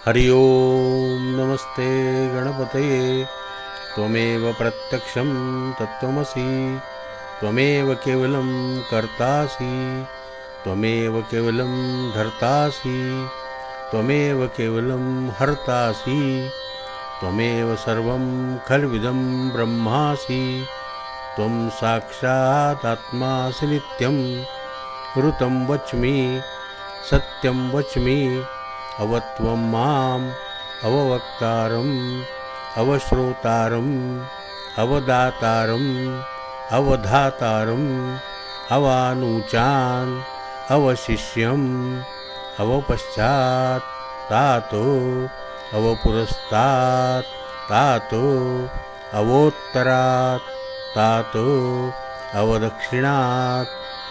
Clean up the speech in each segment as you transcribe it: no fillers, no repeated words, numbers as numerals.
हरि ओम नमस्ते गणपतये। त्वमेव प्रत्यक्षं तत्त्वमसि, त्वमेव केवलं कर्तासि, त्वमेव केवलं धर्तासि, त्वमेव केवलं हर्तासि, त्वमेव सर्वं खल्विदं ब्रह्मासि। त्वं साक्षात् आत्मासि नित्यं, ऋतं वच्मि सत्यं वच्मि। अवत्वं माम् अववक्तारम् अवश्रोतारम् अवदातारम् अवधातारम् अवानुचान् अवशिष्यम् अवपश्चात् तातो अवपुरस्तात् तातो अवोत्तरात् तातो अवदक्षिणात्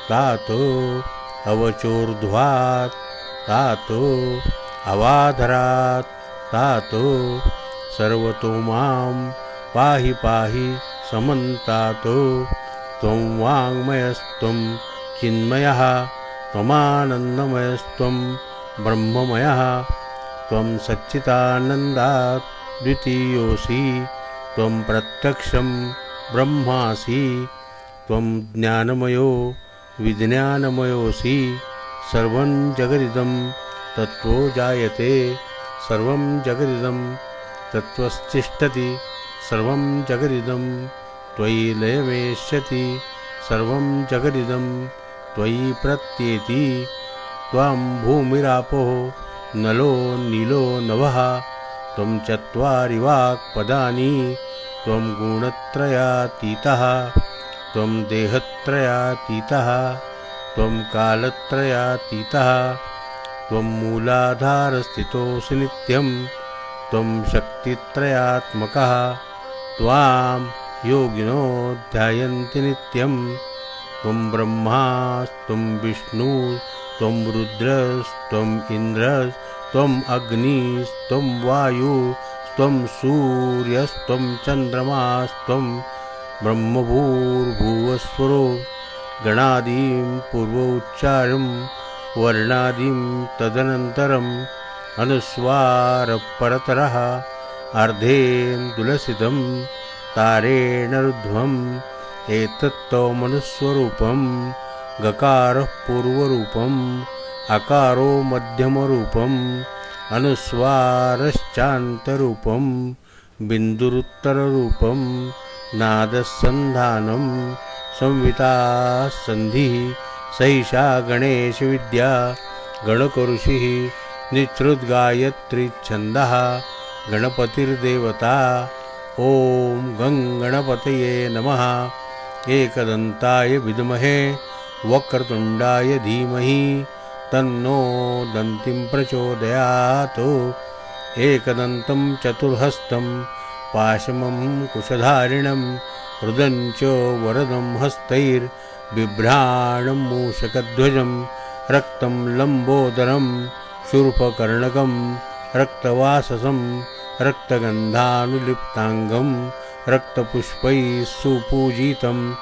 तातो अवचोर्ध्वात् तातो अवाधरात् तातो सर्वतो मां पाहि पाहि समन्तातो। त्वं वाङ्मयस्त्वं चिन्मयः, त्वमानन्दमयस्त्वं ब्रह्ममयः। त्वं सच्चिदानन्दात् द्वितीयोऽसि, त्वं प्रत्यक्षं ब्रह्मासि। त्वं ज्ञानमयो विज्ञानमयोऽसि। सर्वं जगदिदं तत्त्वो जायते, सर्वं जगदिदं तत्त्वस्तिष्ठति। सर्वं जगदिदं त्वयि लयमेष्यति, सर्वं जगदिदं त्वयि प्रत्येति। त्वं भूमिरापो नलो नीलो नभः, त्वं चत्वारि वाक्पदानि। त्वं गुणत्रयातीतः, त्वं देहत्रयातीतः, त्वं कालत्रयातीतः। त्वं मूलाधारस्थितोऽसि नित्यं, त्वं शक्तित्रयात्मकः। त्वां योगिनो ध्यायन्ति नित्यं। त्वं ब्रह्मास्त्वं विष्णुस्त्वं रुद्रस्त्वम् इन्द्रस्त्वम् अग्निस्त्वं वायुस्त्वं सूर्यस्त्वं चन्द्रमास्त्वं ब्रह्मभूर्भुवस्वरो। गणादिं पूर्वोच्चारं वर्णादिं तदनन्तरम् अनुस्वारपरतरः अर्धेन्दुलसितं तारेण रुध्वम्। एतत्त्वमनुस्वरूपं गकारः पूर्वरूपम्, अकारो मध्यमरूपम्, अनुस्वारश्चान्तरूपं, बिन्दुरुत्तररूपं, नादसन्धानं, संविता सन्धिः। सैषा गणेशविद्या गणकऋषिः, निःसृद्गायत्रीच्छन्दः गणपतिर्देवता। ॐ गं गणपतये नमः। एकदन्ताय विद्महे वक्रतुण्डाय धीमहि, तन्नो दन्तिं प्रचोदयात्। एकदन्तं चतुर्हस्तं पाशमं कुशधारिणं, रुदं च वरदं हस्तैर्बिभ्राणं मूषकध्वजं। रक्तं लम्बोदरं शूर्पकर्णकं, रक्तवाससं रक्तगन्धानुलिप्ताङ्गं, रक्तपुष्पैः सुपूजितं।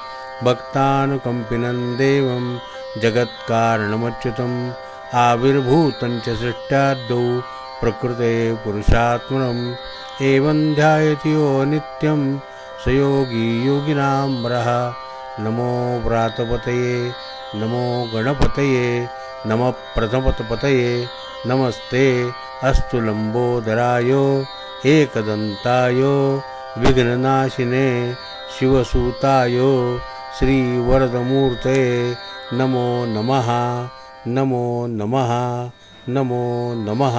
भक्तानुकम्पिनं देवं जगत्कारणमच्युतम्, आविर्भूतं च सृष्ट्याद्यौ प्रकृते पुरुषात्मनम्। एवं ध्यायति यो नित्यं स योगी योगिनां वरः। नमो व्रातपतये नमो गणपतये नमः प्रथमपतये। नमस्ते अस्तु लम्बोदराय एकदन्ताय विघ्ननाशिने शिवसूताय श्रीवरदमूर्तये नमो नमः। नमो नमः। नमो नमः।